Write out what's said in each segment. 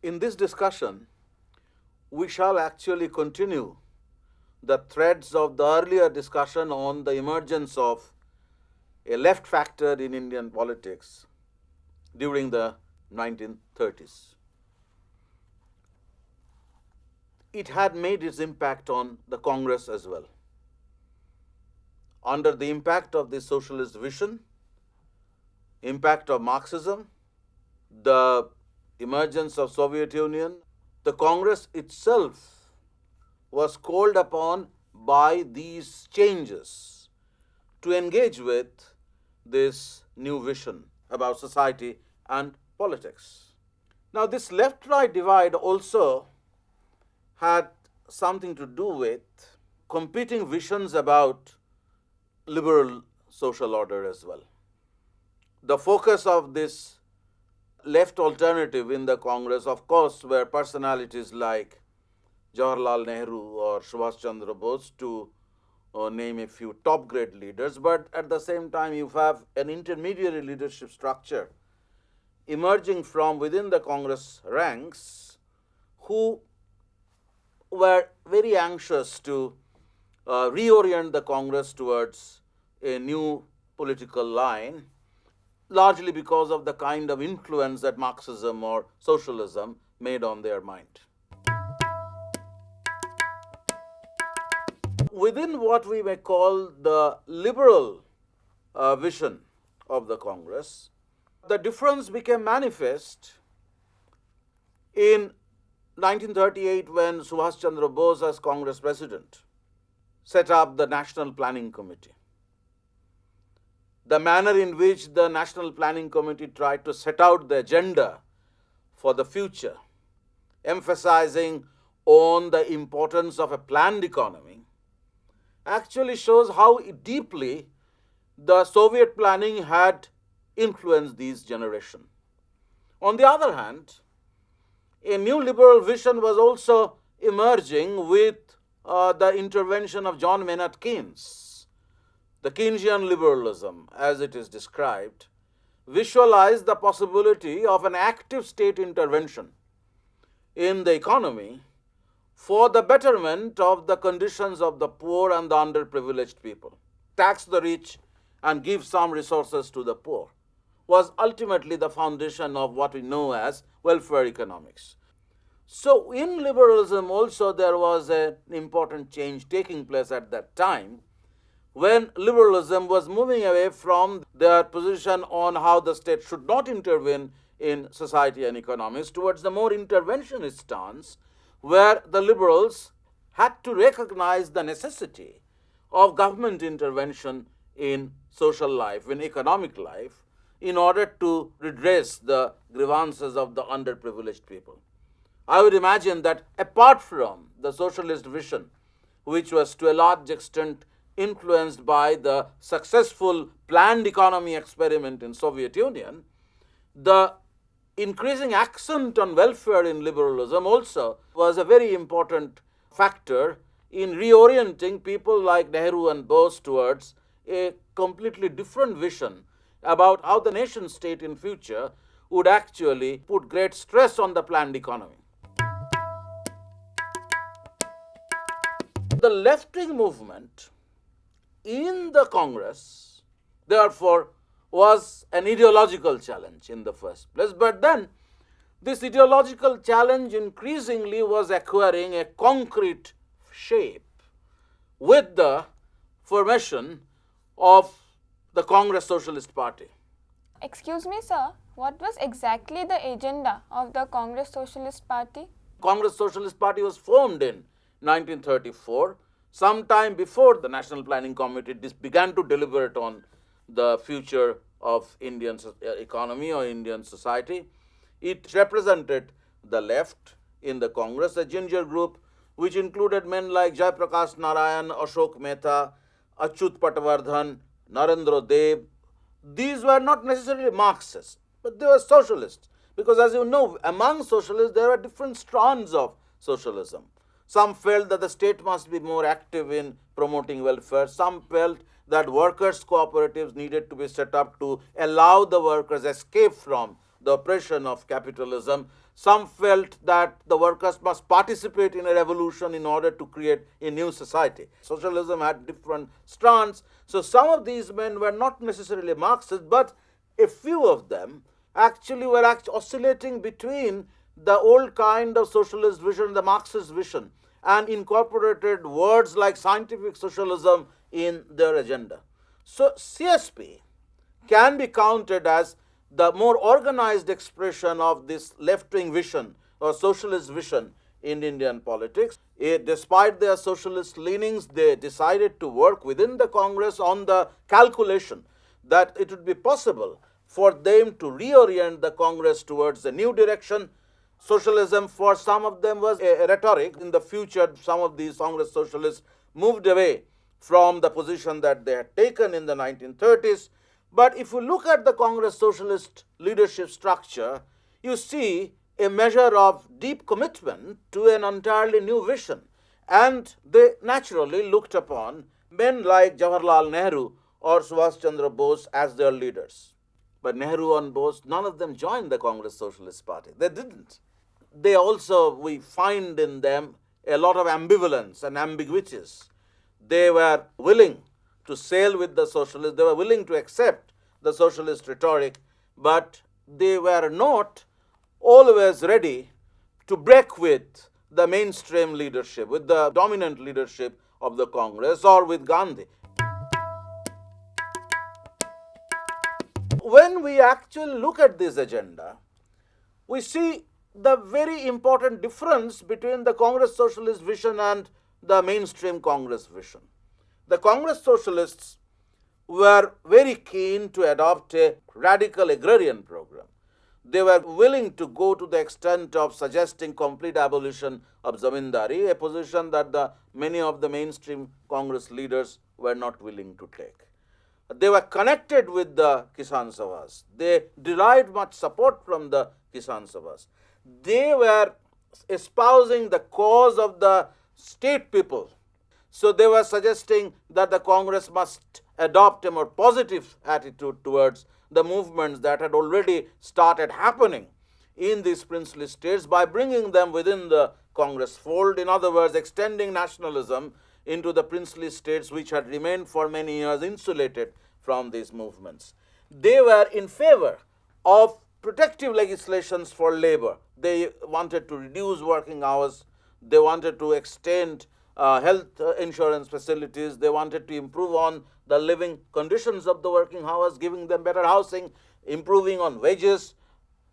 In this discussion, we shall actually continue the threads of the earlier discussion on the emergence of a left factor in Indian politics during the 1930s. It had made its impact on the Congress as well. Under the impact of the socialist vision, impact of Marxism, the emergence of Soviet Union, the Congress itself was called upon by these changes to engage with this new vision about society and politics. Now, this left-right divide also had something to do with competing visions about liberal social order as well. The focus of this left alternative in the Congress, of course, were personalities like Jawaharlal Nehru or Subhash Chandra Bose, to name a few top-grade leaders, but at the same time you have an intermediary leadership structure emerging from within the Congress ranks who were very anxious to reorient the Congress towards a new political line, largely because of the kind of influence that Marxism or socialism made on their mind. Within what we may call the liberal vision of the Congress, the difference became manifest in 1938 when Subhash Chandra Bose, as Congress President, set up the National Planning Committee. The manner in which the National Planning Committee tried to set out the agenda for the future, emphasizing on the importance of a planned economy, actually shows how deeply the Soviet planning had influenced these generations. On the other hand, a new liberal vision was also emerging with the intervention of John Maynard Keynes. The Keynesian liberalism, as it is described, visualized the possibility of an active state intervention in the economy for the betterment of the conditions of the poor and the underprivileged people. Tax the rich and give some resources to the poor was ultimately the foundation of what we know as welfare economics. So in liberalism also there was an important change taking place at that time, when liberalism was moving away from their position on how the state should not intervene in society and economics towards the more interventionist stance, where the liberals had to recognize the necessity of government intervention in social life, in economic life, in order to redress the grievances of the underprivileged people. I would imagine that apart from the socialist vision, which was to a large extent influenced by the successful planned economy experiment in Soviet Union, the increasing accent on welfare in liberalism also was a very important factor in reorienting people like Nehru and Bose towards a completely different vision about how the nation state in future would actually put great stress on the planned economy. The left-wing movement in the Congress, therefore, was an ideological challenge in the first place. But then, this ideological challenge increasingly was acquiring a concrete shape with the formation of the Congress Socialist Party. Excuse me, sir, what was exactly the agenda of the Congress Socialist Party? Congress Socialist Party was formed in 1934. Sometime before the National Planning Committee began to deliberate on the future of Indian economy or Indian society. It represented the left in the Congress, a ginger group which included men like Jai Prakash Narayan, Ashok Mehta, Achyut Patwardhan, Narendra Deb. These were not necessarily Marxists, but they were socialists, because as you know, among socialists there were different strands of socialism. Some felt that the state must be more active in promoting welfare. Some felt that workers' cooperatives needed to be set up to allow the workers escape from the oppression of capitalism. Some felt that the workers must participate in a revolution in order to create a new society. Socialism had different strands. So some of these men were not necessarily Marxists, but a few of them actually were oscillating between the old kind of socialist vision, the Marxist vision, and incorporated words like scientific socialism in their agenda. So CSP can be counted as the more organized expression of this left-wing vision or socialist vision in Indian politics. Despite their socialist leanings, they decided to work within the Congress on the calculation that it would be possible for them to reorient the Congress towards a new direction. Socialism for some of them was a rhetoric. In the future, some of these Congress socialists moved away from the position that they had taken in the 1930s. But if you look at the Congress socialist leadership structure, you see a measure of deep commitment to an entirely new vision. And they naturally looked upon men like Jawaharlal Nehru or Subhash Chandra Bose as their leaders. But Nehru and Bose, none of them joined the Congress Socialist Party. They didn't. They also, we find in them a lot of ambivalence and ambiguities. They were willing to sail with the socialists, they were willing to accept the socialist rhetoric, but they were not always ready to break with the mainstream leadership, with the dominant leadership of the Congress or with Gandhi. When we actually look at this agenda, we see the very important difference between the Congress Socialist vision and the mainstream Congress vision. The Congress Socialists were very keen to adopt a radical agrarian program. They were willing to go to the extent of suggesting complete abolition of zamindari, a position that many of the mainstream Congress leaders were not willing to take. They were connected with the Kisan Sabhas. They derived much support from the Kisan Sabhas. They were espousing the cause of the state people. So they were suggesting that the Congress must adopt a more positive attitude towards the movements that had already started happening in these princely states by bringing them within the Congress fold. In other words, extending nationalism into the princely states which had remained for many years insulated from these movements. They were in favor of protective legislations for labor. They wanted to reduce working hours. They wanted to extend health insurance facilities. They wanted to improve on the living conditions of the working hours, giving them better housing, improving on wages.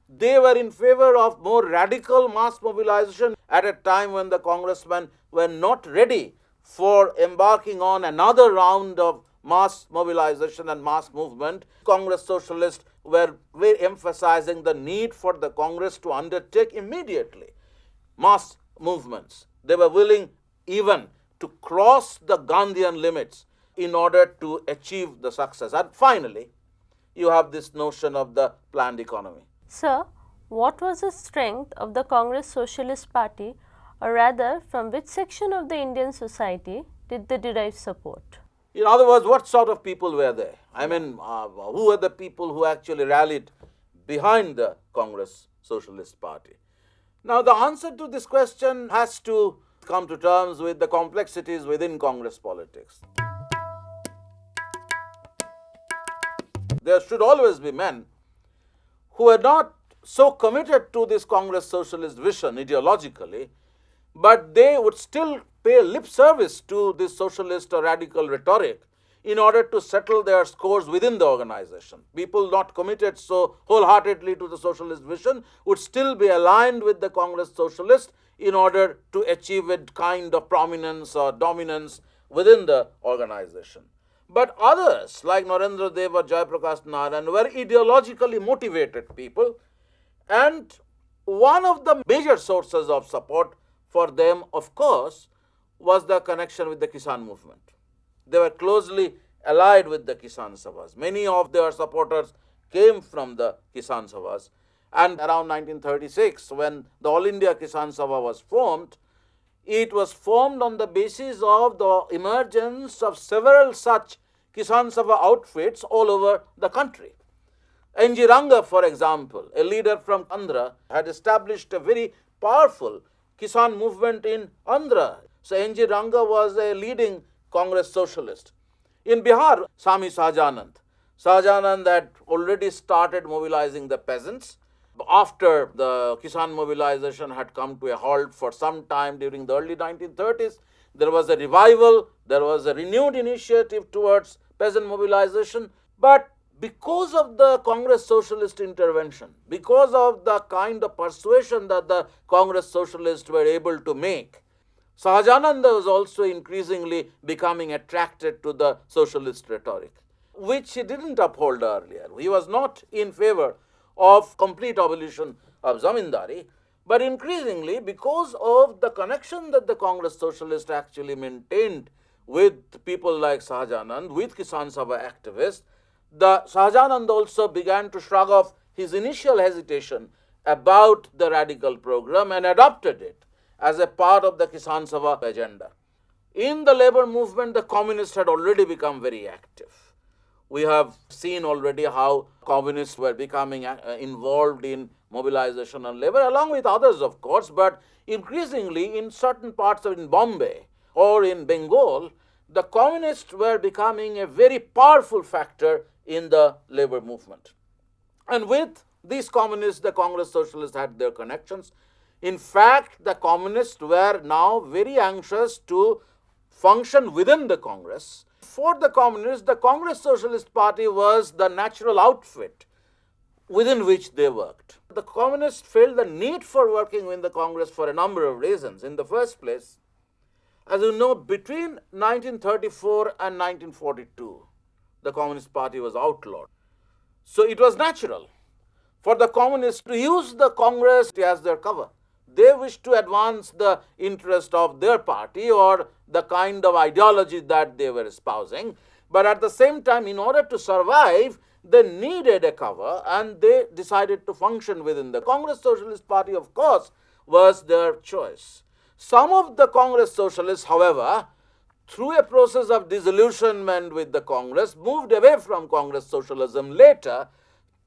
They were in favor of more radical mass mobilization at a time when the congressmen were not ready for embarking on another round of mass mobilization and mass movement. Congress Socialists were very emphasizing the need for the Congress to undertake immediately mass movements. They were willing even to cross the Gandhian limits in order to achieve the success. And finally, you have this notion of the planned economy. Sir, what was the strength of the Congress Socialist Party, or rather, from which section of the Indian society did they derive support? In other words, what sort of people were there? I mean, who were the people who actually rallied behind the Congress Socialist Party? Now, the answer to this question has to come to terms with the complexities within Congress politics. There should always be men who are not so committed to this Congress Socialist vision ideologically, but they would still pay lip service to this socialist or radical rhetoric in order to settle their scores within the organization. People not committed so wholeheartedly to the socialist vision would still be aligned with the Congress Socialists in order to achieve a kind of prominence or dominance within the organization. But others, like Narendra Deb or Jai Prakash Narayan, were ideologically motivated people, and one of the major sources of support for them, of course, was the connection with the Kisan movement. They were closely allied with the Kisan Sabhas. Many of their supporters came from the Kisan Sabhas. And around 1936, when the All India Kisan Sabha was formed, it was formed on the basis of the emergence of several such Kisan Sabha outfits all over the country. N.G. Ranga, for example, a leader from Andhra, had established a very powerful Kisan movement in Andhra. So N.G. Ranga was a leading Congress socialist. In Bihar, Swami Sahajanand. Sahajanand had already started mobilizing the peasants. After the Kisan mobilization had come to a halt for some time during the early 1930s, there was a revival, there was a renewed initiative towards peasant mobilization. But because of the Congress Socialist intervention, because of the kind of persuasion that the Congress Socialists were able to make, Sahajananda was also increasingly becoming attracted to the socialist rhetoric, which he didn't uphold earlier. He was not in favor of complete abolition of zamindari, but increasingly, because of the connection that the Congress Socialists actually maintained with people like Sahajanand, with Kisan Sabha activists, the Sahajanand also began to shrug off his initial hesitation about the radical program and adopted it as a part of the Kisan Sabha agenda. In the labor movement, the communists had already become very active. We have seen already how communists were becoming involved in mobilization and labor, along with others, of course, but increasingly in certain parts of in Bombay or in Bengal, the communists were becoming a very powerful factor in the labor movement. And with these communists, the Congress Socialists had their connections. In fact, the communists were now very anxious to function within the Congress. For the communists, the Congress Socialist Party was the natural outfit within which they worked. The communists felt the need for working in the Congress for a number of reasons. In the first place, as you know, between 1934 and 1942, the Communist Party was outlawed. So it was natural for the communists to use the Congress as their cover. They wished to advance the interest of their party or the kind of ideology that they were espousing. But at the same time, in order to survive, they needed a cover, and they decided to function within the Congress Socialist Party, of course, was their choice. Some of the Congress Socialists, however, through a process of disillusionment with the Congress, moved away from Congress Socialism later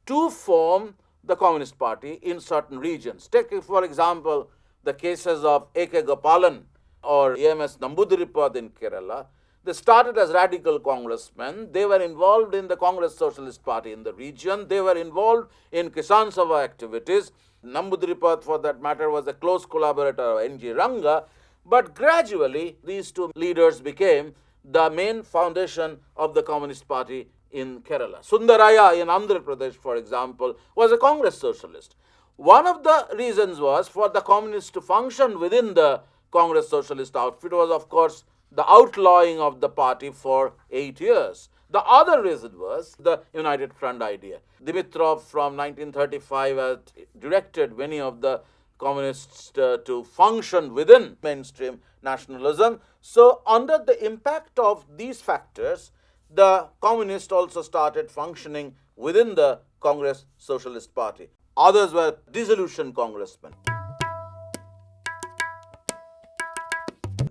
to form the Communist Party in certain regions. Take, for example, the cases of A.K. Gopalan or A.M.S. Namboodiripad in Kerala. They started as radical congressmen. They were involved in the Congress Socialist Party in the region. They were involved in Kisan Sabha activities. Namboodiripad, for that matter, was a close collaborator of N.G. Ranga. But gradually, these two leaders became the main foundation of the Communist Party in Kerala. Sundaraya in Andhra Pradesh, for example, was a Congress socialist. One of the reasons was for the communists to function within the Congress Socialist outfit was, of course, the outlawing of the party for 8 years. The other reason was the United Front idea. Dimitrov from 1935 had directed many of the communists to function within mainstream nationalism. So under the impact of these factors, the communists also started functioning within the Congress Socialist Party. Others were disillusioned congressmen,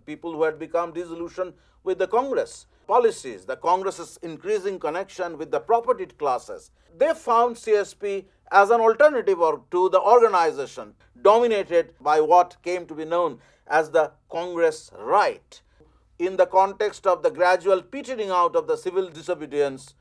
people who had become disillusioned with the Congress policies, the Congress's increasing connection with the propertied classes. They found CSP as an alternative to the organization dominated by what came to be known as the Congress right. In the context of the gradual petering out of the civil disobedience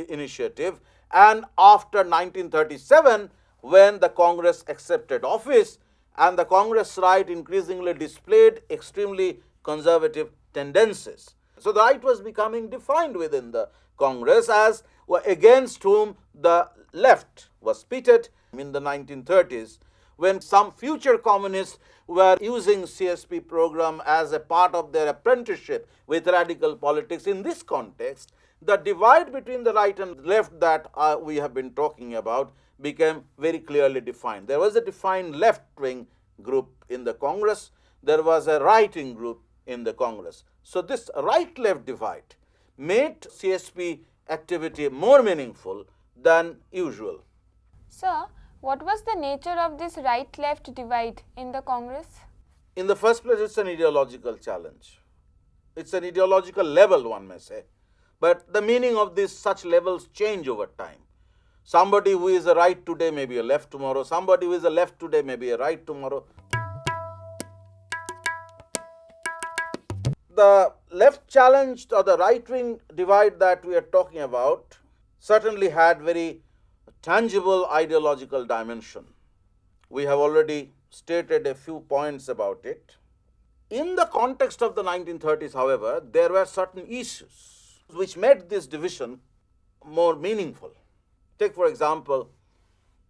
initiative, and after 1937, when the Congress accepted office, and the Congress right increasingly displayed extremely conservative tendencies. So the right was becoming defined within the Congress as against whom the left was pitted in the 1930s, when some future communists were using CSP program as a part of their apprenticeship with radical politics. In this context, the divide between the right and left that we have been talking about became very clearly defined. There was a defined left-wing group in the Congress. There was a right-wing group in the Congress. So this right-left divide made CSP activity more meaningful than usual. Sir, what was the nature of this right-left divide in the Congress? In the first place, it's an ideological challenge. It's an ideological level, one may say. But the meaning of such levels change over time. Somebody who is a right today may be a left tomorrow. Somebody who is a left today may be a right tomorrow. The left challenged or the right-wing divide that we are talking about certainly had very tangible ideological dimension. We have already stated a few points about it. In the context of the 1930s, however, there were certain issues which made this division more meaningful. Take, for example,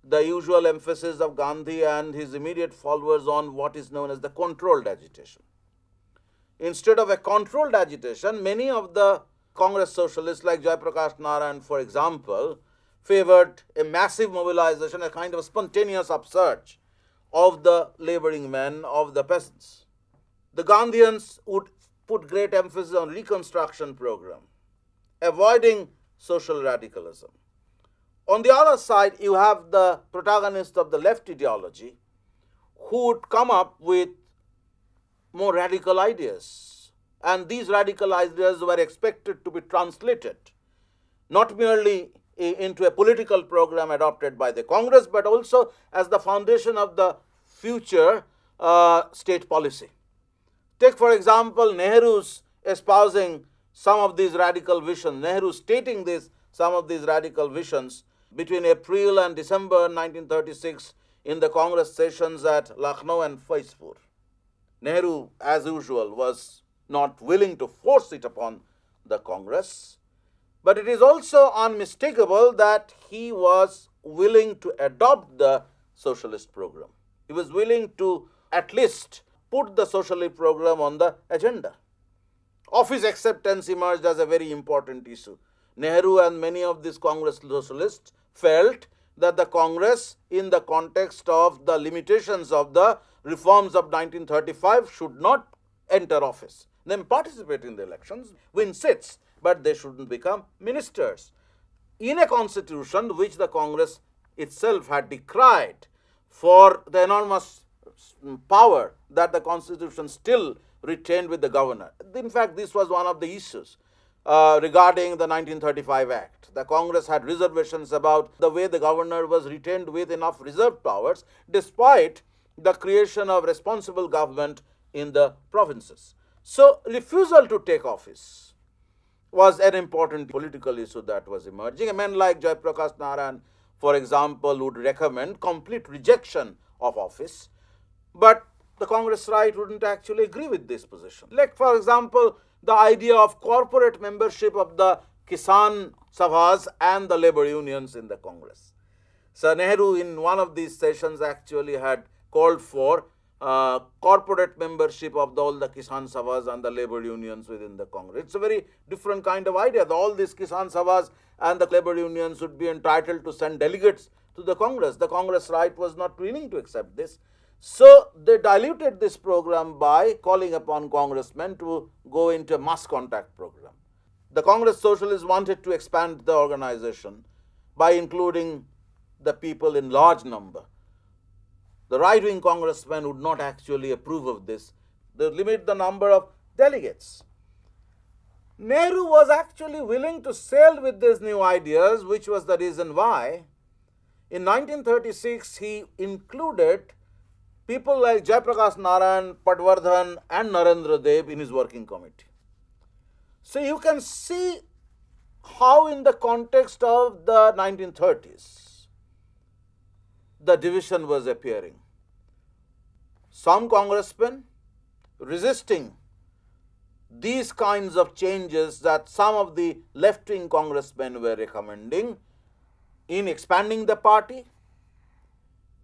the usual emphasis of Gandhi and his immediate followers on what is known as the controlled agitation. Instead of a controlled agitation, many of the Congress Socialists like Jai Prakash Narayan, for example, favored a massive mobilization, a kind of spontaneous upsurge of the laboring men, of the peasants. The Gandhians would put great emphasis on reconstruction program, avoiding social radicalism. On the other side, you have the protagonists of the left ideology who would come up with more radical ideas. And these radical ideas were expected to be translated not merely into a political program adopted by the Congress, but also as the foundation of the future state policy. Take, for example, Nehru's espousing some of these radical visions, Nehru stating some of these radical visions between April and December 1936 in the Congress sessions at Lucknow and Faizpur. Nehru, as usual, was not willing to force it upon the Congress, but it is also unmistakable that he was willing to adopt the socialist program. He was willing to at least put the socialist program on the agenda. Office acceptance emerged as a very important issue. Nehru and many of these Congress socialists felt that the Congress, in the context of the limitations of the reforms of 1935, should not enter office. They participate in the elections, win seats, but they shouldn't become ministers. In a constitution which the Congress itself had decried for the enormous power that the constitution still retained with the governor. In fact, this was one of the issues regarding the 1935 Act. The Congress had reservations about the way the governor was retained with enough reserved powers despite the creation of responsible government in the provinces. So, refusal to take office was an important political issue that was emerging. A man like Jai Prakash Narayan, for example, would recommend complete rejection of office, but the Congress right wouldn't actually agree with this position. Like, for example, the idea of corporate membership of the Kisan Sabhas and the labor unions in the Congress. So, Nehru in one of these sessions actually had called for corporate membership of all the Kisan Sabhas and the labor unions within the Congress. It's a very different kind of idea. All these Kisan Sabhas and the labor unions would be entitled to send delegates to the Congress. The Congress right was not willing to accept this. So, they diluted this program by calling upon congressmen to go into a mass contact program. The Congress Socialists wanted to expand the organization by including the people in large number. The right-wing congressmen would not actually approve of this. They limit the number of delegates. Nehru was actually willing to sail with these new ideas, which was the reason why in 1936 he included people like Jai Prakash Narayan, Patwardhan and Narendra Deb in his working committee. So you can see how in the context of the 1930s, the division was appearing. Some congressmen resisting these kinds of changes that some of the left-wing congressmen were recommending in expanding the party,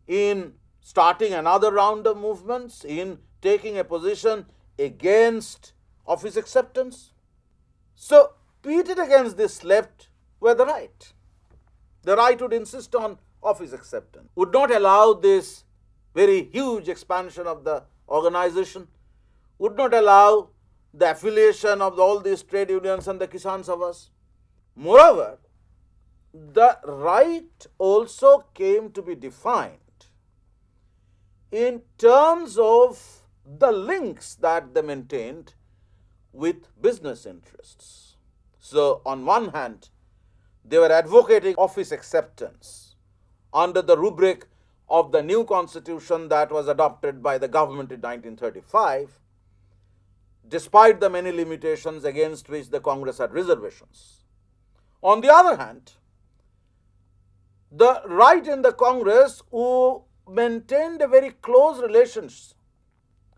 in starting another round of movements, in taking a position against office acceptance. So, pitted against this left were the right. The right would insist on office acceptance, would not allow this very huge expansion of the organization, would not allow the affiliation of all these trade unions and the Kisan Sabhas. Moreover, the right also came to be defined in terms of the links that they maintained with business interests. So, on one hand, They were advocating office acceptance under the rubric of the new constitution that was adopted by the government in 1935, despite the many limitations against which the Congress had reservations. On the other hand, the right in the Congress who maintained a very close relations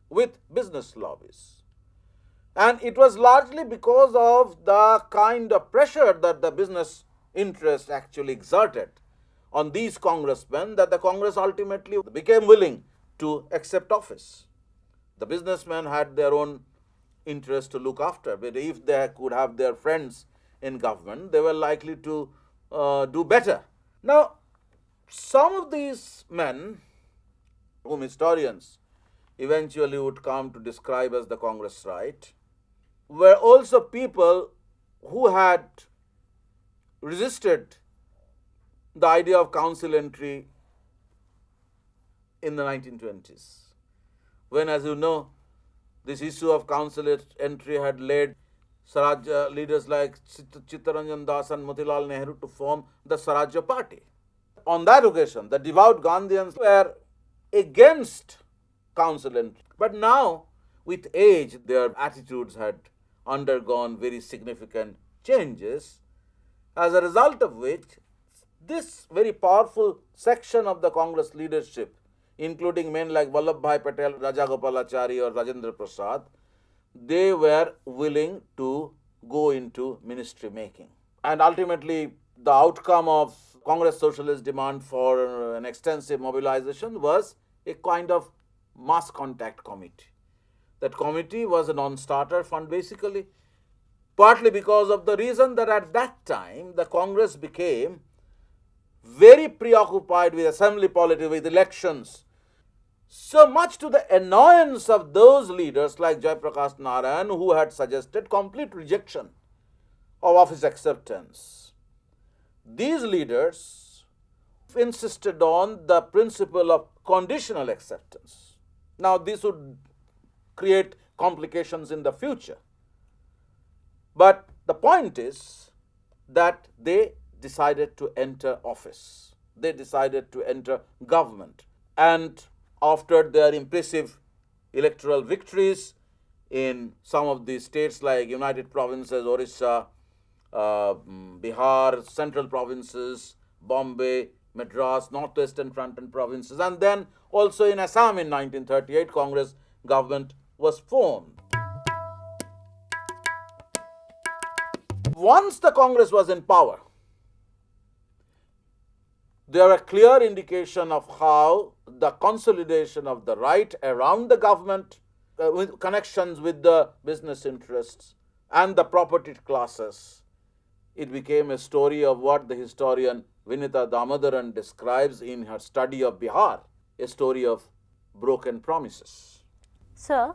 with business lobbies. And it was largely because of the kind of pressure that the business interests actually exerted on these congressmen that the Congress ultimately became willing to accept office. The businessmen had their own interest to look after, but if they could have their friends in government, they were likely to do better. Now, some of these men, whom historians eventually would come to describe as the Congress right, were also people who had resisted the idea of council entry in the 1920s, when, as you know, this issue of council entry had led Swaraj leaders like Chittaranjan Das and Motilal Nehru to form the Swarajya Party. On that occasion, the devout Gandhians were against council entry. But now, with age, their attitudes had undergone very significant changes, as a result of which this very powerful section of the Congress leadership, including men like Vallabhbhai Patel, Rajagopalachari or Rajendra Prasad, they were willing to go into ministry making. And ultimately, the outcome of Congress Socialist demand for an extensive mobilization was a kind of mass contact committee. That committee was a non-starter fund basically, partly because of the reason that at that time the Congress became very preoccupied with assembly politics, with elections, so much to the annoyance of those leaders like Jai Prakash Narayan, who had suggested complete rejection of office acceptance. These leaders insisted on the principle of conditional acceptance. Now, this would create complications in the future. But the point is that they decided to enter office. They decided to enter government. And after their impressive electoral victories in some of the states like United Provinces, Orissa, Bihar, Central Provinces, Bombay, Madras, Northwestern Frontier Provinces, and then also in Assam in 1938, Congress government was formed. Once the Congress was in power, there are clear indication of how the consolidation of the right around the government, with connections with the business interests and the property classes, it became a story of what the historian Vinita Damodaran describes in her study of Bihar, a story of broken promises. Sir,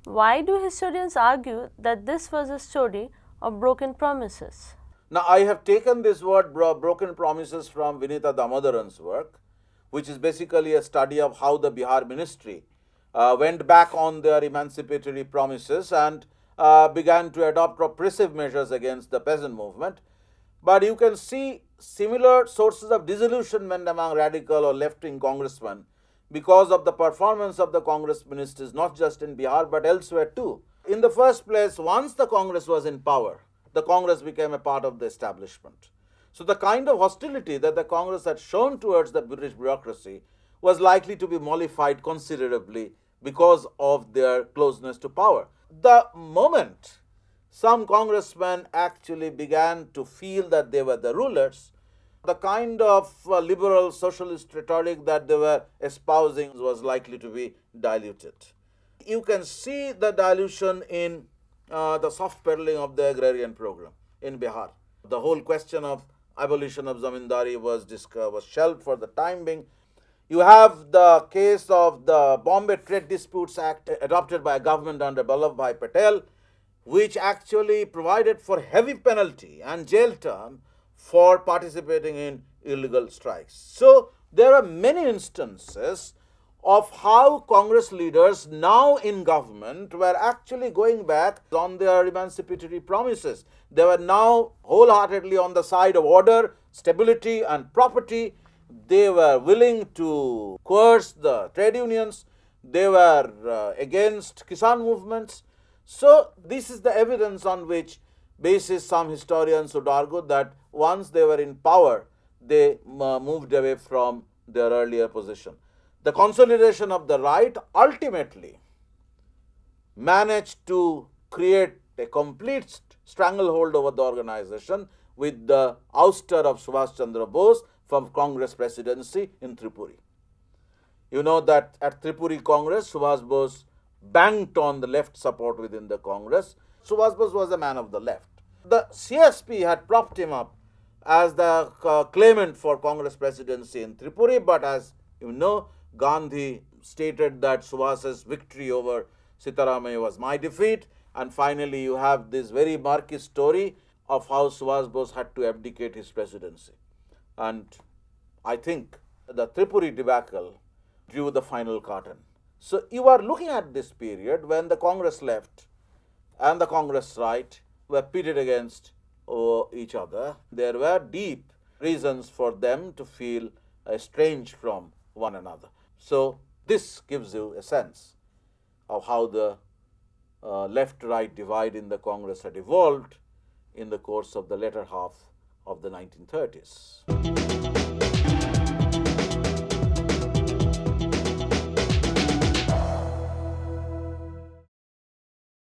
why do historians argue that this was a story of broken promises? Now, I have taken this word broken promises from Vinita Damodaran's work, which is basically a study of how the Bihar ministry went back on their emancipatory promises and began to adopt repressive measures against the peasant movement. But you can see similar sources of disillusionment among radical or left-wing congressmen because of the performance of the Congress ministers, not just in Bihar but elsewhere too. In the first place, once the Congress was in power, the Congress became a part of the establishment. So the kind of hostility that the Congress had shown towards the British bureaucracy was likely to be mollified considerably because of their closeness to power. The moment some congressmen actually began to feel that they were the rulers, the kind of liberal socialist rhetoric that they were espousing was likely to be diluted. You can see the dilution in the soft pedaling of the agrarian program in Bihar. The whole question of abolition of zamindari was shelved for the time being. You have the case of the Bombay Trade Disputes Act adopted by a government under Vallabhbhai Patel, which actually provided for heavy penalty and jail term for participating in illegal strikes. So there are many instances of how Congress leaders now in government were actually going back on their emancipatory promises. They were now wholeheartedly on the side of order, stability, and property. They were willing to coerce the trade unions. They were against Kisan movements. So, this is the evidence on which basis some historians would argue that once they were in power, they moved away from their earlier position. The consolidation of the right ultimately managed to create a complete stranglehold over the organization with the ouster of Subhash Chandra Bose from Congress presidency in Tripura. You know that at Tripura Congress, Subhash Bose banked on the left support within the Congress. Subhash Bose was a man of the left. The CSP had propped him up as the claimant for Congress presidency in Tripura, but as you know, Gandhi stated that Subhash's victory over Sitaramaya was my defeat, and finally you have this very Marxist story of how Subhash Bose had to abdicate his presidency. And I think the Tripura debacle drew the final curtain. So you are looking at this period when the Congress left and the Congress right were pitted against each other. There were deep reasons for them to feel estranged from one another. So this gives you a sense of how the left-right divide in the Congress had evolved in the course of the latter half of the 1930s.